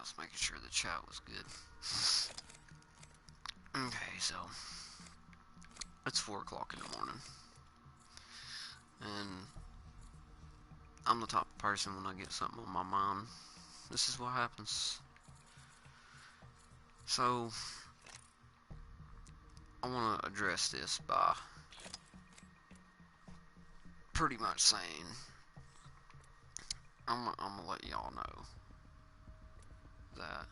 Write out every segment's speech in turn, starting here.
was making sure the chat was good. Okay, so it's 4 o'clock in the morning, and I'm the type of person when I get something on my mind. This is what happens. So I want to address this by pretty much saying I'm gonna let y'all know that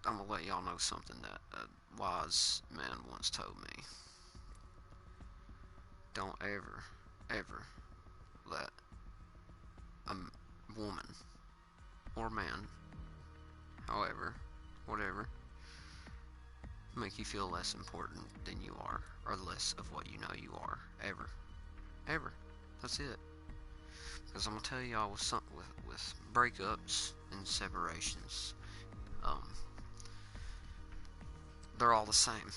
I'm gonna let y'all know something that a wise man once told me. Don't ever let a woman or man, however, whatever, make you feel less important than you are, or less of what you know you are. Ever. Ever. That's it. Because I'm gonna tell y'all with breakups and separations, um, they're all the same.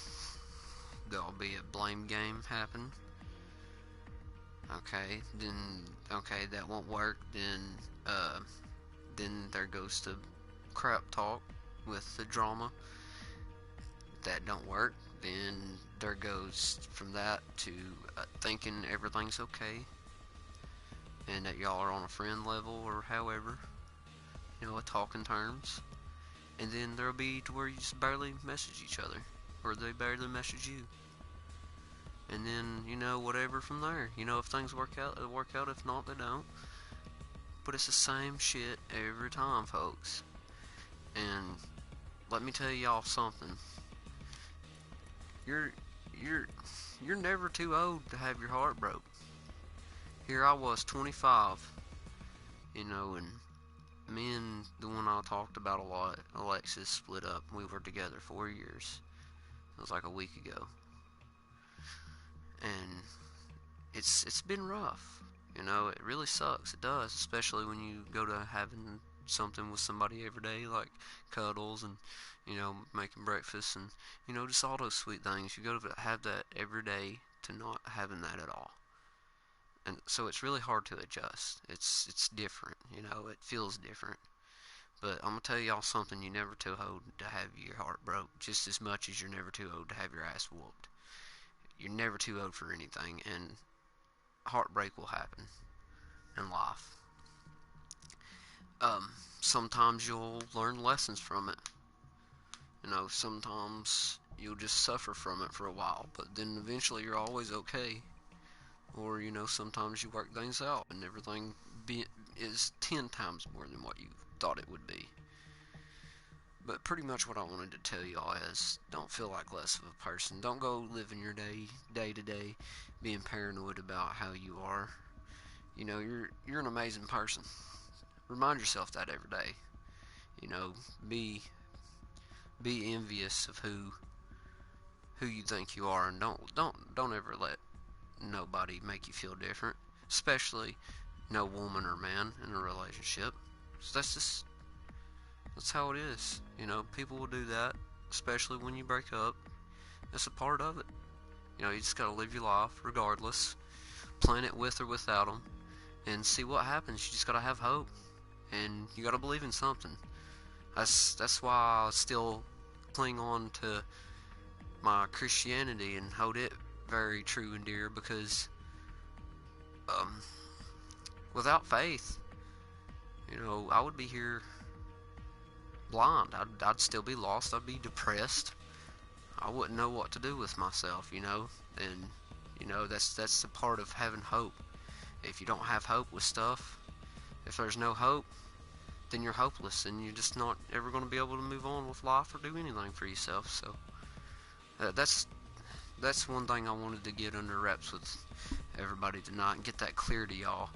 There'll be a blame game happen. Okay, that won't work. Then there goes to crap talk with the drama. That don't work. Then there goes from that to thinking everything's okay, and that y'all are on a friend level or however, a talking terms. And then there'll be to where you just barely message each other, or they barely message you. And then, whatever from there. If things work out, they'll work out. If not, they don't. But it's the same shit every time, folks. And let me tell y'all something. You're you're never too old to have your heart broke. Here I was, 25, and me and the one I talked about a lot, Alexis, split up. We were together 4 years. It was like a week ago. And it's been rough. It really sucks. It does, especially when you go to having something with somebody every day, like cuddles and making breakfast and just all those sweet things. You go to have that every day to not having that at all, and so it's really hard to adjust. It's different. It feels different. But I'm gonna tell y'all something: you're never too old to have your heart broke, just as much as you're never too old to have your ass whooped. You're never too old for anything, and heartbreak will happen in life. Sometimes you'll learn lessons from it. Sometimes you'll just suffer from it for a while, but then eventually you're always okay. Or, sometimes you work things out and everything is 10 times more than what you thought it would be. But pretty much what I wanted to tell y'all is don't feel like less of a person. Don't go living your day to day, being paranoid about how you are. You're an amazing person. Remind yourself that every day. You know, be be envious of who you think you are, and don't ever let nobody make you feel different, especially no woman or man in a relationship. So that's how it is. People will do that, especially when you break up. That's a part of it. You just gotta live your life regardless, plan it with or without them, and see what happens. You just gotta have hope, and you gotta believe in something. That's why I still cling on to my Christianity and hold it very true and dear, because um, without faith, I would be here blind. I'd still be lost. I'd be depressed. I wouldn't know what to do with myself, and that's the part of having hope. If you don't have hope with stuff, if there's no hope, then you're hopeless, and you're just not ever going to be able to move on with life or do anything for yourself. So that's one thing I wanted to get under wraps with everybody tonight and get that clear to y'all.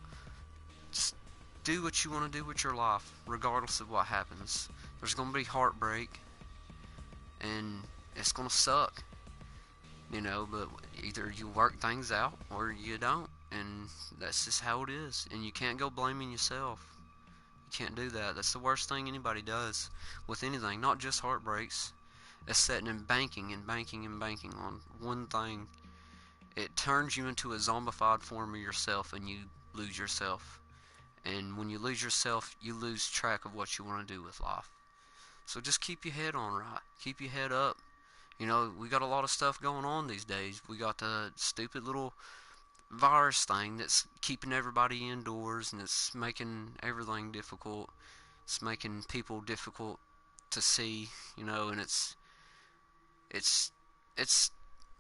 Just do what you want to do with your life, regardless of what happens. There's going to be heartbreak, and it's going to suck, but either you work things out or you don't, and that's just how it is. And you can't go blaming yourself. You can't do that. That's the worst thing anybody does with anything, not just heartbreaks. It's sitting and banking and banking and banking on one thing. It turns you into a zombified form of yourself, and you lose yourself. And when you lose yourself, you lose track of what you want to do with life. So just keep your head on right. Keep your head up. You know, we got a lot of stuff going on these days. We got the stupid little virus thing that's keeping everybody indoors, and it's making everything difficult. It's making people difficult to see, you know, and it's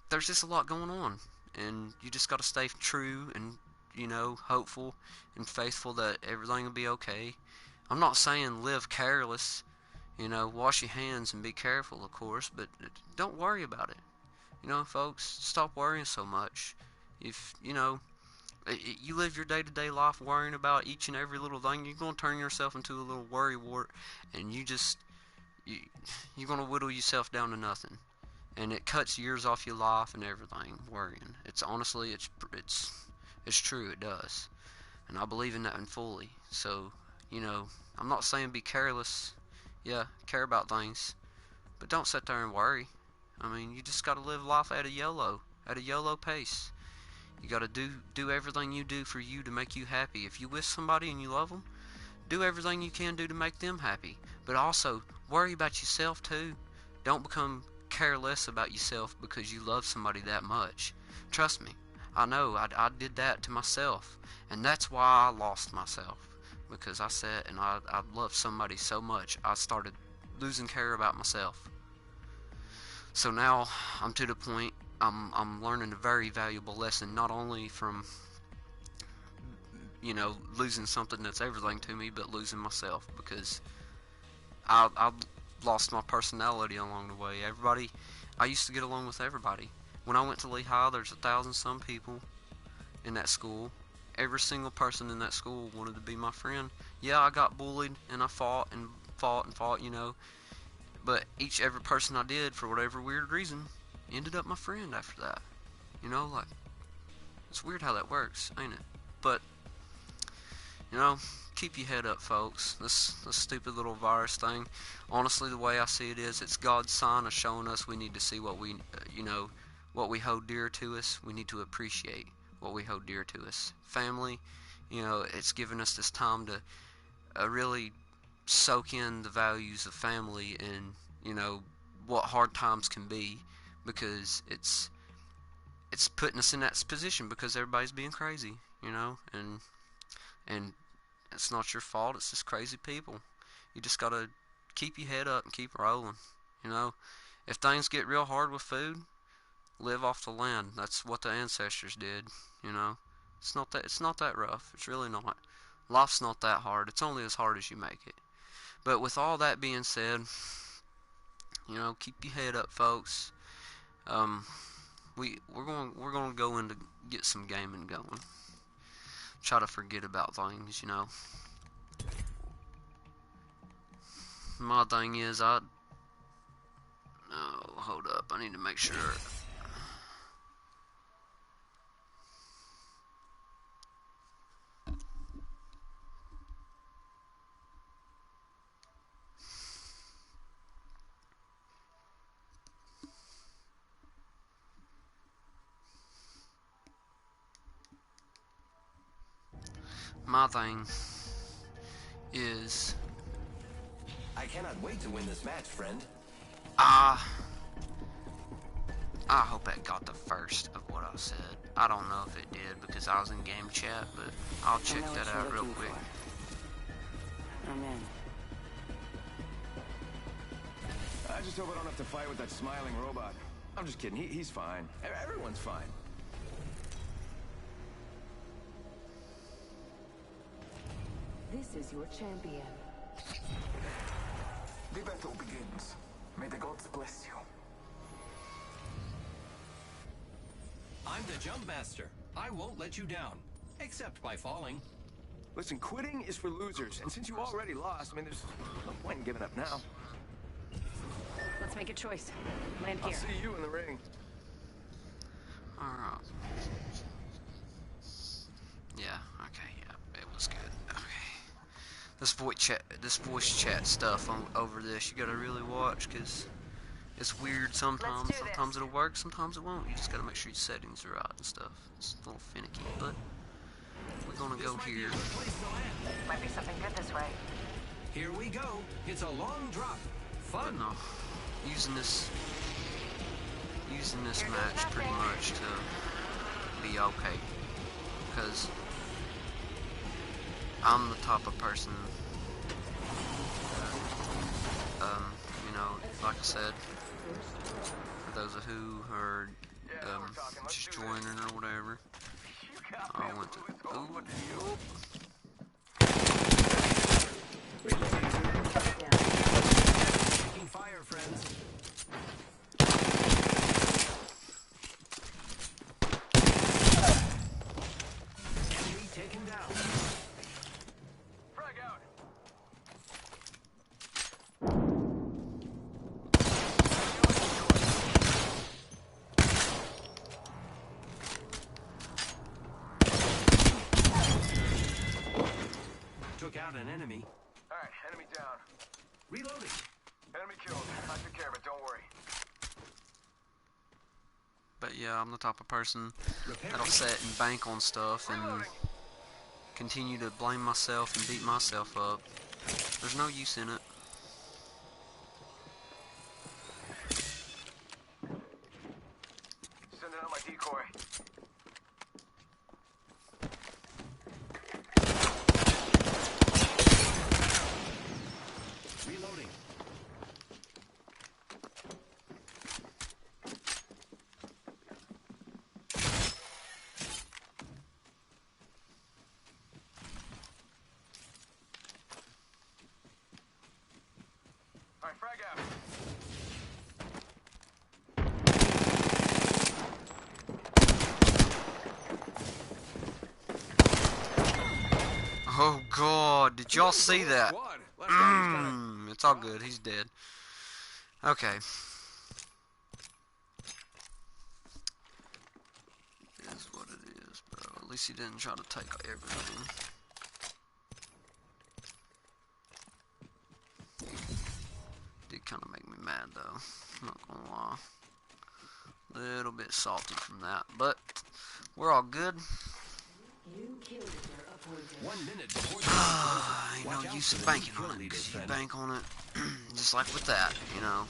there's just a lot going on, and you just got to stay true and, you know, hopeful and faithful that everything will be okay. I'm not saying live careless, you know, wash your hands and be careful, of course, but don't worry about it. You know, folks, stop worrying so much. If, you know, you live your day-to-day life worrying about each and every little thing, you're going to turn yourself into a little worry wart, and you're going to whittle yourself down to nothing. And it cuts years off your life and everything, worrying. It's honestly, it's true, it does. And I believe in that in fully. So, you know, I'm not saying be careless. Yeah, care about things, but don't sit there and worry. I mean, you just got to live life at a YOLO pace. You got to do everything you do for you to make you happy. If you with somebody and you love them, do everything you can do to make them happy. But also, worry about yourself too. Don't become careless about yourself because you love somebody that much. Trust me, I know, I did that to myself. And that's why I lost myself. Because I sat and I loved somebody so much, I started losing care about myself. So now I'm to the point, I'm learning a very valuable lesson, not only from, you know, losing something that's everything to me, but losing myself, because I lost my personality along the way. I used to get along with everybody. When I went to Lehigh, there's 1,000 some people in that school. Every single person in that school wanted to be my friend. Yeah, I got bullied, and I fought, you know, but every person I did, for whatever weird reason, ended up my friend after that. You know, like, it's weird how that works, ain't it? But, you know, keep your head up, folks. This stupid little virus thing, honestly, the way I see it is, it's God's sign of showing us we need to see what we, you know, what we hold dear to us. We need to appreciate what we hold dear to us. Family, you know, it's given us this time to really soak in the values of family, and, you know, what hard times can be, because it's putting us in that position because everybody's being crazy, you know, and it's not your fault. It's just crazy people. You just gotta keep your head up and keep rolling. You know, if things get real hard with food, live off the land. That's what the ancestors did. You know, it's not that rough. It's really not. Life's not that hard. It's only as hard as you make it. But with all that being said, you know, keep your head up, folks. We're going to go in to get some gaming going. Try to forget about things, you know. My thing is, oh, hold up, I need to make sure. My thing is, I cannot wait to win this match, friend. I hope that got the first of what I said. I don't know if it did because I was in game chat, but I'll check that out real quick. I'm in. I just hope I don't have to fight with that smiling robot. I'm just kidding. He's fine. Everyone's fine. This is your champion. The battle begins. May the gods bless you. I'm the Jump Master. I won't let you down. Except by falling. Listen, quitting is for losers. And since you already lost, I mean, there's no point in giving up now. Let's make a choice. Land I'll here. see you in the ring. Alright. Yeah, okay, yeah, it was good. Okay. This voice chat stuff over this, you gotta really watch, because it's weird sometimes. Sometimes it'll work, sometimes it won't. You just gotta make sure your settings are right and stuff. It's a little finicky, but We're gonna This go might be a here. good place to land. Might be something good this way. Here we go. It's a long drop. But Fun. no, using this match pretty much to be okay, because I'm the type of person, you know, like I said, for those of who are just joining or whatever, I went to, ooh, Taking fire, friends. Enemy taken down. Frag out. Took out an enemy. All right, enemy down. Reloading. Enemy killed. I took care of it. Don't worry. but yeah, I'm the type of person Repairing. that'll sit and bank on stuff and continue to blame myself and beat myself up. There's no use in it. Sending out my decoy. Reloading. All right, frag out. Oh god, did y'all see that? Squad. Last guy was kinda- It's all good, he's dead. Okay. It is what it is, bro. At least he didn't try to take everything. Did kind of make me mad though, not gonna lie. Little bit salty from that, but we're all good. 1 minute before Ain't Watch no out use for of the banking kill on it, leaders, 'cause you friend. bank on it, just like with that, you know.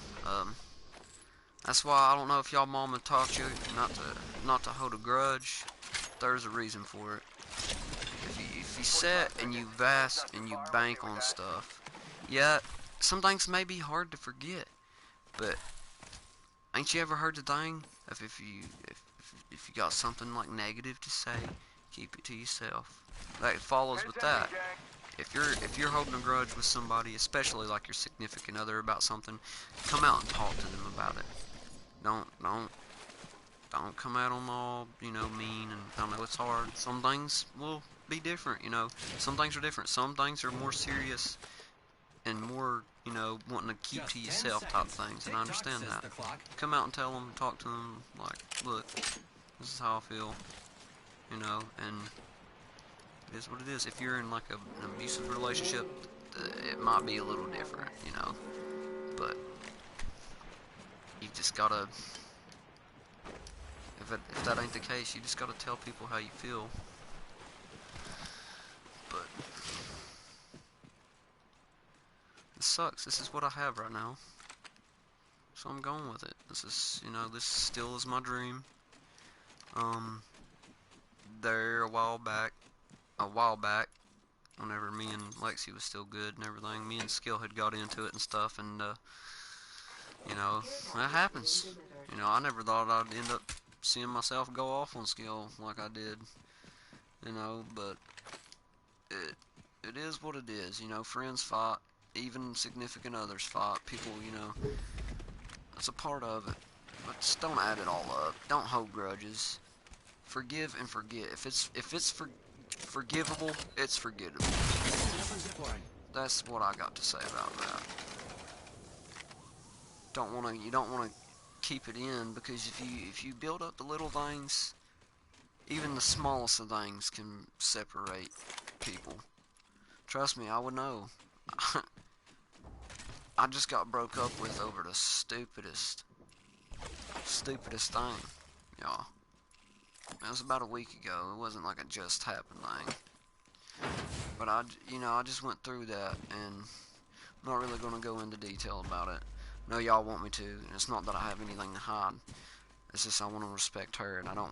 That's why I don't know if y'all mama taught you not to hold a grudge. There's a reason for it. If you sit and you vast and you bank on stuff, yeah, some things may be hard to forget, but ain't you ever heard the thing of if you got something like negative to say, keep it to yourself. That follows with that. If you're holding a grudge with somebody, especially like your significant other about something, come out and talk to them about it. Don't come at them all, you know, mean, and I know it's hard. Some things will be different, you know. Some things are different. Some things are more serious and more, you know, wanting to keep Just to 10 yourself type seconds. things, and I Tick-tock understand says that. the clock. Come out and tell them, talk to them, like, look, this is how I feel, you know, and it is what it is. If you're in like an abusive relationship, it might be a little different, you know, but you just gotta, if that ain't the case, you just gotta tell people how you feel. But it sucks. This is what I have right now, so I'm going with it. This is, you know, this still is my dream. There a while back, whenever me and Lexi was still good and everything, me and Skill had got into it and stuff, and you know, that happens. You know, I never thought I'd end up seeing myself go off on Skill like I did, you know, but it is what it is. You know, friends fight, even significant others fight. People, you know, that's a part of it. But just don't add it all up. Don't hold grudges. Forgive and forget. If it's forgivable, it's forgettable. That's what I got to say about that. You don't wanna keep it in, because if you build up the little things, even the smallest of things can separate people. Trust me, I would know. I just got broke up with over the stupidest thing, y'all. It was about a week ago. It wasn't like a just happened thing. But I just went through that, and I'm not really going to go into detail about it. I know y'all want me to, and it's not that I have anything to hide. It's just I want to respect her, and I don't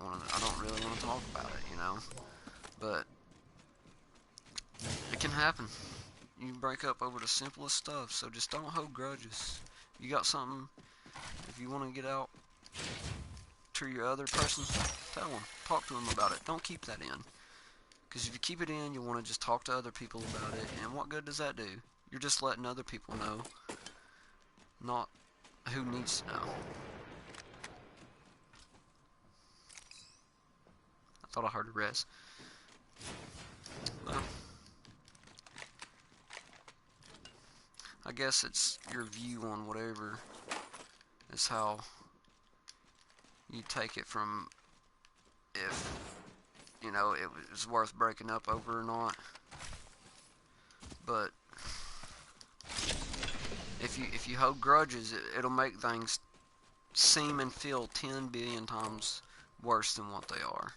really want to talk about it, you know. But it can happen. You break up over the simplest stuff, so just don't hold grudges. You got something, if you want to get out to your other person, tell them. Talk to them about it. Don't keep that in. Because if you keep it in, you want to just talk to other people about it, and what good does that do? You're just letting other people know, not who needs to know. I thought I heard a res. Well, I guess it's your view on whatever is how you take it from if, you know, it was worth breaking up over or not. But if you hold grudges, it'll make things seem and feel 10 billion times worse than what they are.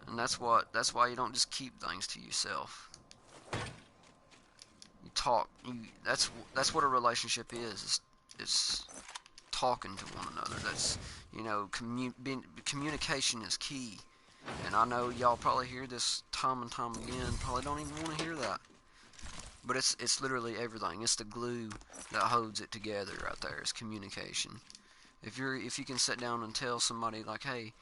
And that's why you don't just keep things to yourself. You talk. That's what a relationship is. It's talking to one another. That's, you know, communication is key. And I know y'all probably hear this time and time again. Probably don't even want to hear that. But it's literally everything. It's the glue that holds it together right there. It's communication. If you can sit down and tell somebody like, hey,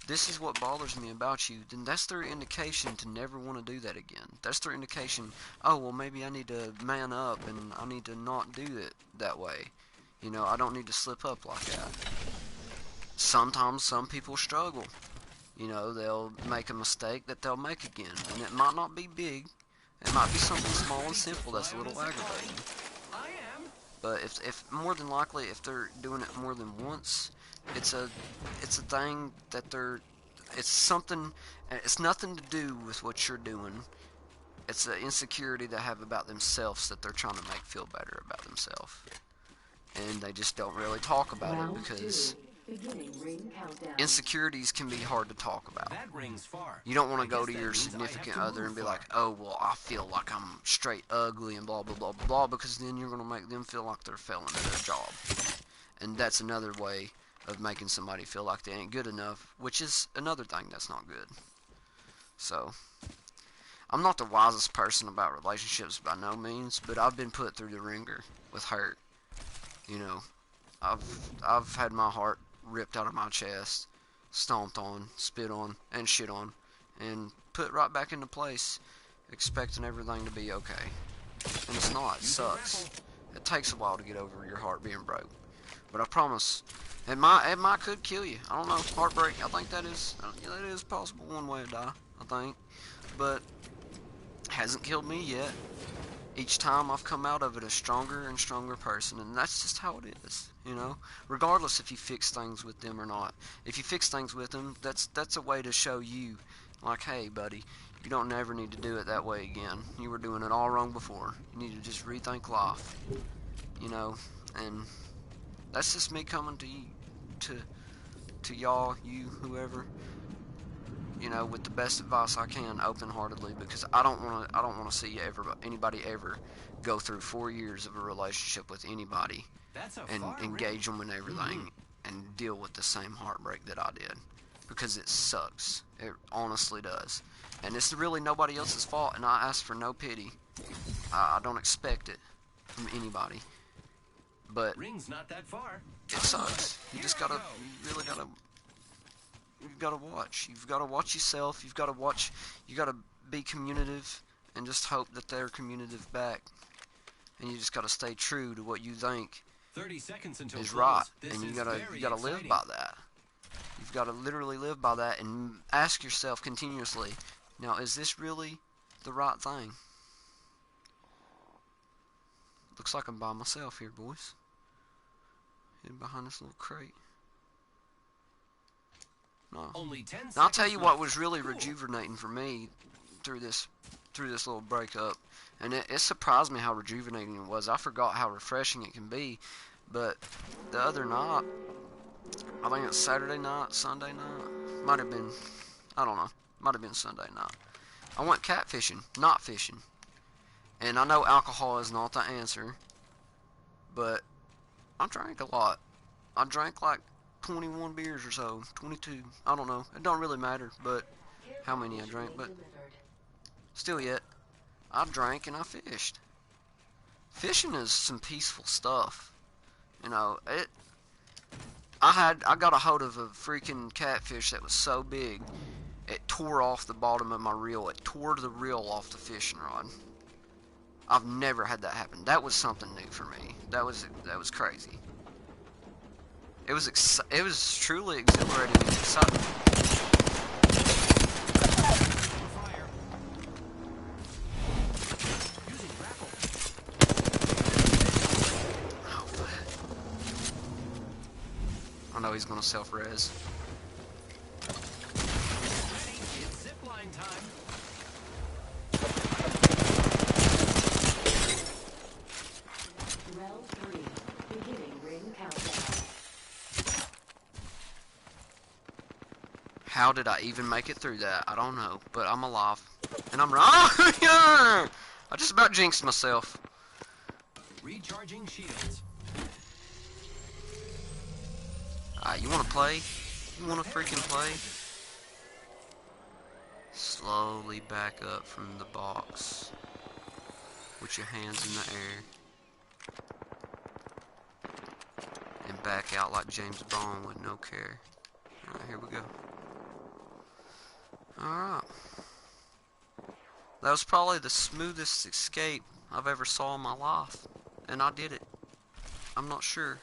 this is what bothers me about you, then that's their indication to never want to do that again. That's their indication, oh, well, maybe I need to man up and I need to not do it that way. You know, I don't need to slip up like that. Sometimes some people struggle. You know, they'll make a mistake that they'll make again. And it might not be big. It might be something small and simple that's a little aggravating. But if more than likely, if they're doing it more than once, it's a thing that it's something, it's nothing to do with what you're doing. It's an insecurity they have about themselves that they're trying to make feel better about themselves. And they just don't really talk about it because insecurities can be hard to talk about. That rings far. You don't want to go to your significant other and be like, oh, well, I feel like I'm straight ugly and blah, blah, blah, blah, because then you're going to make them feel like they're failing at their job. And that's another way of making somebody feel like they ain't good enough, which is another thing that's not good. So, I'm not the wisest person about relationships by no means, but I've been put through the ringer with hurt. You know, I've had my heart ripped out of my chest, stomped on, spit on, and shit on, and put right back into place, expecting everything to be okay. And it's not. It sucks. It takes a while to get over your heart being broke. But I promise, it might could kill you. I don't know. Heartbreak, I think that is possible one way to die, I think. But it hasn't killed me yet. Each time I've come out of it a stronger and stronger person, and that's just how it is, you know? Regardless if you fix things with them or not. If you fix things with them, that's a way to show you, like, hey, buddy, you don't never need to do it that way again. You were doing it all wrong before. You need to just rethink life, you know? And that's just me coming to you, to y'all, you, whoever, you know, with the best advice I can, open-heartedly, because I don't want to see anybody ever go through 4 years of a relationship with anybody and engage them in everything and deal with the same heartbreak that I did, because it sucks. It honestly does, and it's really nobody else's fault. And I ask for no pity. I don't expect it from anybody, but Ring's not that far. it sucks. You just gotta, you really gotta. You've got to watch. You've got to watch yourself. You got to be communicative and just hope that they're communicative back. And you just got to stay true to what you think 30 seconds until is close. right. This And you is got to very live exciting. by that. You've got to literally live by that and ask yourself continuously, now, is this really the right thing? Looks like I'm by myself here, boys. Hidden behind this little crate. No. Only 10 Now, I'll tell seconds you what left. was really Cool. rejuvenating for me through this little breakup, and it surprised me how rejuvenating it was. I forgot how refreshing it can be, but the other night I think it's Saturday night, Sunday night. Might have been, I don't know. Might have been Sunday night. I went catfishing, not fishing. And I know alcohol is not the answer, but I drank a lot. I drank like 21 beers or so, 22. I don't know. It don't really matter, but how many I drank, but still yet, I drank and I fished. Fishing is some peaceful stuff. You know, I got a hold of a freaking catfish that was so big, it tore off the bottom of my reel. It tore the reel off the fishing rod. I've never had that happen. That was something new for me. That was crazy. It was truly exhilarating and exciting. Fire. Using grapple. Oh, I know he's gonna self-res. Ready? It's zipline time. Round 3. Beginning ring countdown. How did I even make it through that? I don't know, but I'm alive. And I'm I just about jinxed myself. Recharging shields. You wanna play? You wanna freaking play? Slowly back up from the box with your hands in the air. And back out like James Bond with no care. Alright, here we go. Alright. That was probably the smoothest escape I've ever saw in my life. And I did it. I'm not sure.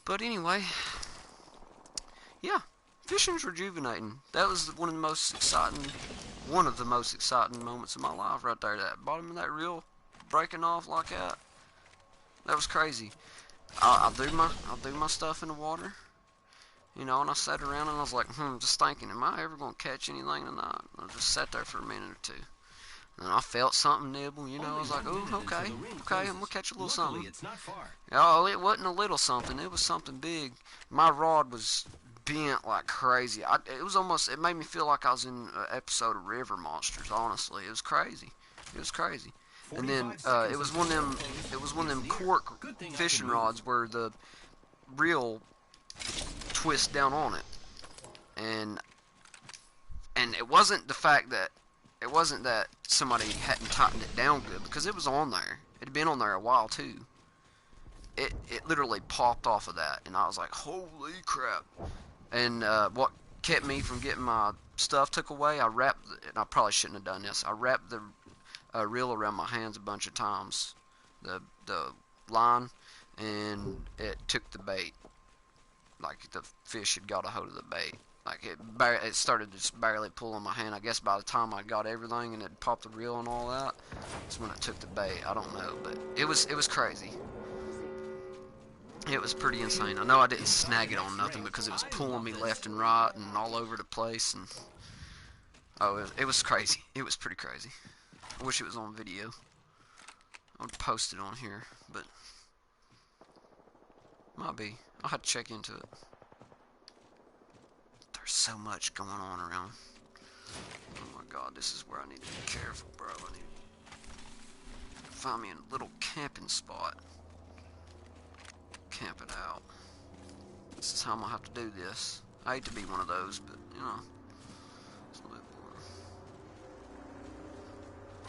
But anyway. Yeah. Fishing's rejuvenating. That was one of the most exciting moments of my life right there. That bottom of that reel breaking off like that. That was crazy. I'll do my stuff in the water. You know, and I sat around and I was like, just thinking, am I ever going to catch anything tonight? I just sat there for a minute or two. And I felt something nibble, you know, I was like, oh, okay, I'm going to catch a little something. It's not far. Oh, it wasn't a little something, it was something big. My rod was bent like crazy. It made me feel like I was in an episode of River Monsters, honestly. It was crazy. And then, it was one of them cork fishing rods where the reel twist down on it, and it wasn't that somebody hadn't tightened it down good, because it was on there. It had been on there a while too. It literally popped off of that, and I was like, holy crap. And what kept me from getting my stuff took away, and I probably shouldn't have done this, I wrapped the reel around my hands a bunch of times, the line, and it took the bait. Like the fish had got a hold of the bait. Like it started just barely pulling my hand. I guess by the time I got everything and it popped the reel and all that, that's when it took the bait. I don't know, but it was crazy. It was pretty insane. I know I didn't snag it on nothing because it was pulling me left and right and all over the place, and it was crazy. It was pretty crazy. I wish it was on video. I would post it on here, but might be. I'll have to check into it. There's so much going on around. Oh my god, this is where I need to be careful, bro. I need to find me a little camping spot. Camp it out. This is how I'm gonna have to do this. I hate to be one of those, but you know, it's a little bit boring.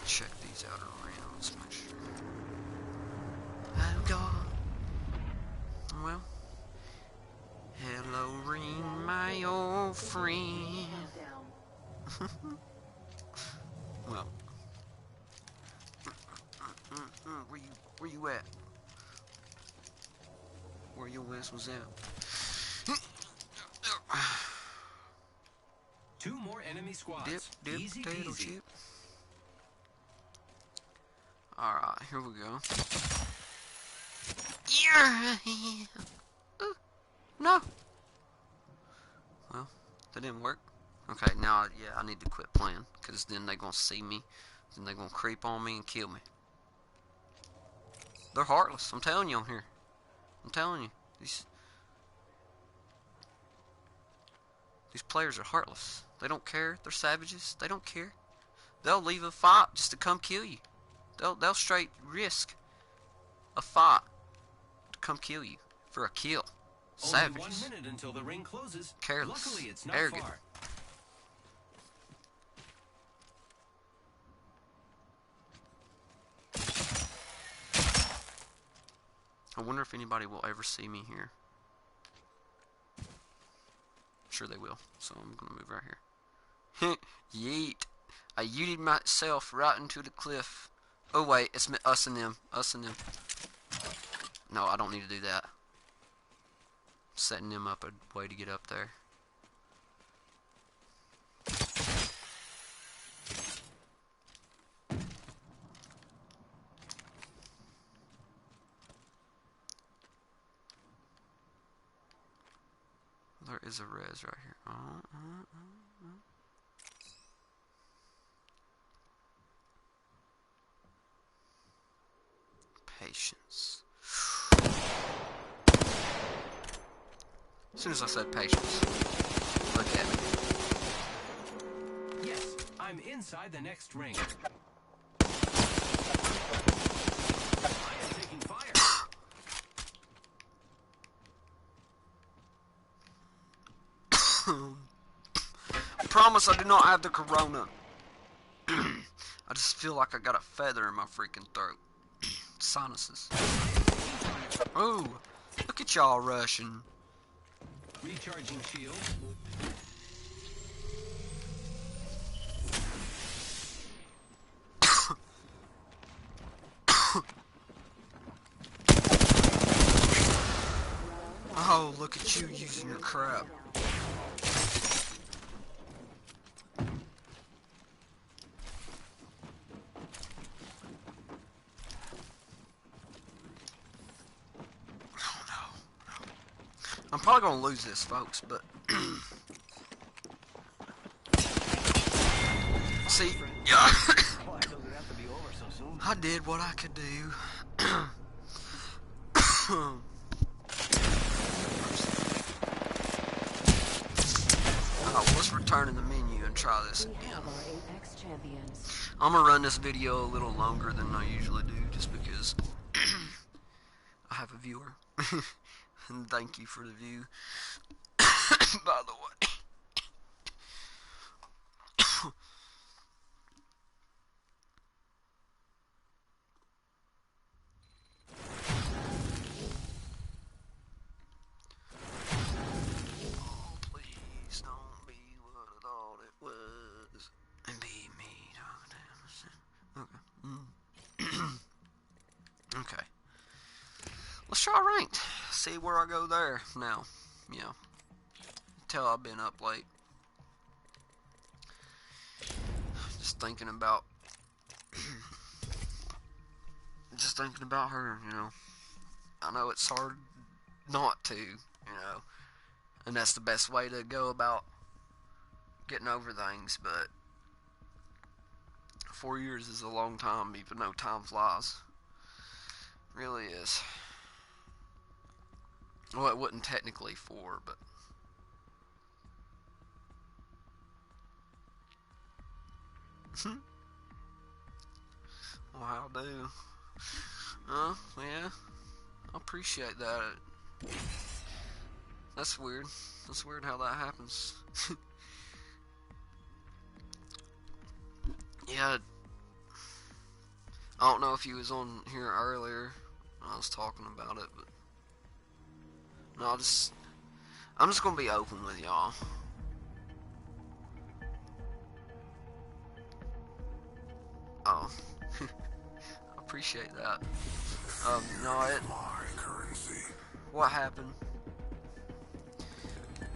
Check these out around. Let's make sure. Oh god. Well. Hello, Reen, my old friend. Well, where you at? Where your ass was at? 2 more enemy squads. Dip, Easy potato peasy. chip. Alright, here we go. Yeah. No. Well, that didn't work. Okay, now, yeah, I need to quit playing, because then they're going to see me, then they're going to creep on me and kill me. They're heartless, I'm telling you on here. I'm telling you. These players are heartless. They don't care. They're savages. They don't care. They'll leave a fight just to come kill you. They'll straight risk a fight to come kill you for a kill. Savages. Only 1 minute until the ring closes. Careless. Luckily, it's not Arrogant. far. I wonder if anybody will ever see me here. Sure they will. So I'm gonna move right here. Yeet. I yeeted myself right into the cliff. Oh wait, it's us and them. Us and them. No, I don't need to do that. Setting them up a way to get up there. There is a res right here. Patience. As soon as I said patience, look at me. Yes, I'm inside the next ring. I am taking fire. I promise I do not have the corona. I just feel like I got a feather in my freaking throat. Sinuses. Oh, look at y'all rushing. Recharging shield. Oh, look at you using your crap. I'm probably gonna lose this, folks, but see, yeah, I did what I could do. Let's return to the menu and try this again. I'm gonna run this video a little longer than I usually do, just because I have a viewer. And thank you for the view. By the way. Oh, please don't be what I thought it was. And be me. Okay. Okay. Let's try ranked. See where I go there now. Yeah. Until I've been up late. Just thinking about her, you know. I know it's hard not to, you know. And that's the best way to go about getting over things, but 4 years is a long time, even though time flies. It really is. Well, it wasn't technically 4, but well, how do? Yeah, I appreciate that. That's weird. That's weird how that happens. Yeah, I don't know if you was on here earlier when I was talking about it, but no, I'm just gonna be open with y'all. Oh, I appreciate that. No, what happened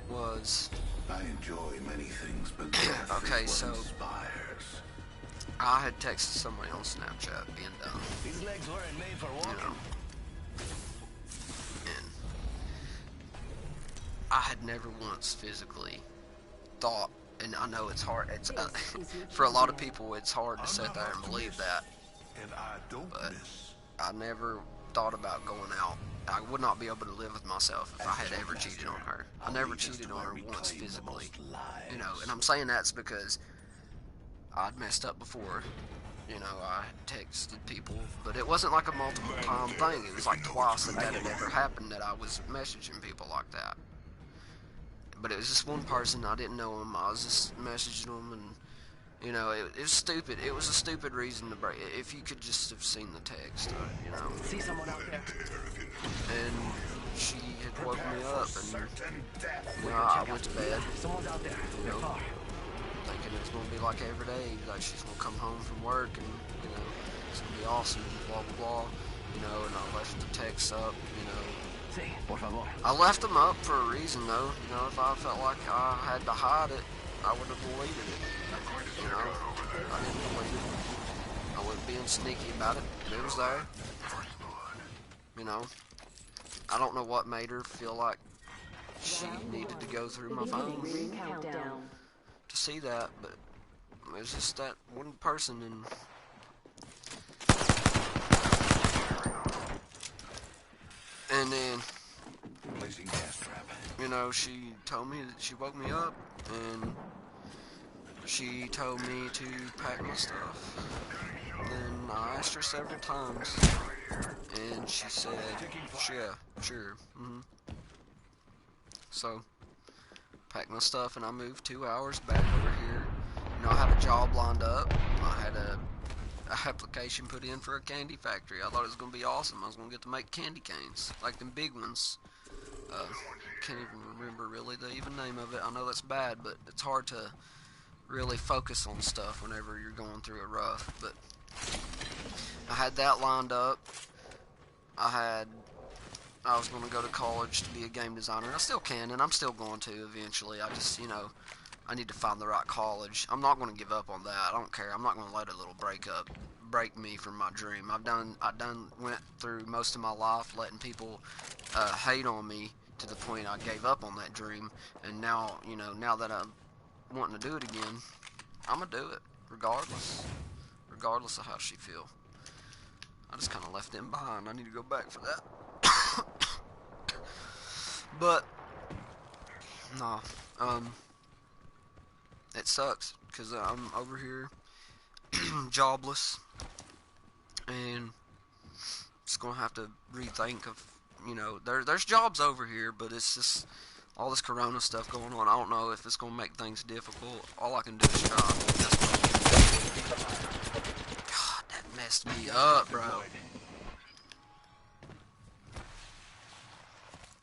was, I enjoy many things, but okay, so inspires. I had texted somebody on Snapchat being dumb. These legs weren't made for walking. You know. And I had never once physically thought, and I know it's hard, it's for a lot of people it's hard to sit there and believe that, And I don't but miss. I never thought about going out I would not be able to live with myself if I had ever cheated on her. I never cheated on her once physically, you know, and I'm saying that's because I'd messed up before. You know, I texted people, but it wasn't like a multiple time thing. It was like twice that had ever happened that I was messaging people like that. But it was just one person, I didn't know him, I was just messaging him, and, you know, it was stupid. It was a stupid reason to break. If you could just have seen the text, you know. See someone out there? And she had woken me up, and, you know, I went to bed, Someone's out there. you know, thinking it's going to be like every day, like she's going to come home from work, and, you know, it's going to be awesome, blah, blah, blah, you know, and I left the texts up, you know. Sí, por favor. I left them up for a reason, though. You know, if I felt like I had to hide it, I would have deleted it. You know, I didn't delete it. I wasn't being sneaky about it. It was there. You know, I don't know what made her feel like she needed to go through my phone to see that, but it was just that one person, and then, Placing gas trap. you know, she told me that she woke me up, and she told me to pack my stuff. Then I asked her several times, and she said, yeah, sure, So, packed my stuff, and I moved 2 hours back over here. You know, I had a job lined up. I had a application put in for a candy factory. I thought it was going to be awesome. I was going to get to make candy canes, like them big ones. Can't even remember really the even name of it. I know that's bad, but it's hard to really focus on stuff whenever you're going through a rough. But I had that lined up. I was going to go to college to be a game designer. I still can, and I'm still going to eventually. I just, you know, I need to find the right college. I'm not going to give up on that. I don't care. I'm not going to let a little breakup break me from my dream. I went through most of my life letting people hate on me to the point I gave up on that dream. And now, you know, now that I'm wanting to do it again, I'm going to do it regardless of how she feel. I just kind of left them behind. I need to go back for that. But no, it sucks because I'm over here jobless, and just gonna have to rethink of, you know, there's jobs over here, but it's just all this corona stuff going on. I don't know if it's gonna make things difficult. All I can do is try. God, that messed me up, bro.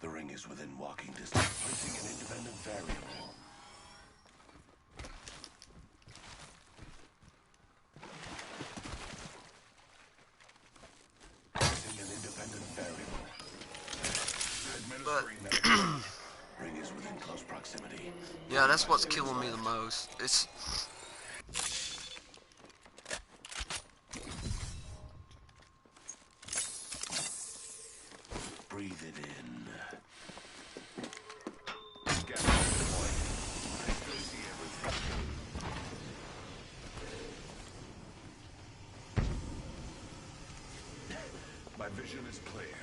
The ring is within walking distance. Placing an independent variable. Placing an independent variable. Administering that. Ring is within close proximity. Yeah, that's what's killing me the most. It's breathe it in. My vision is clear.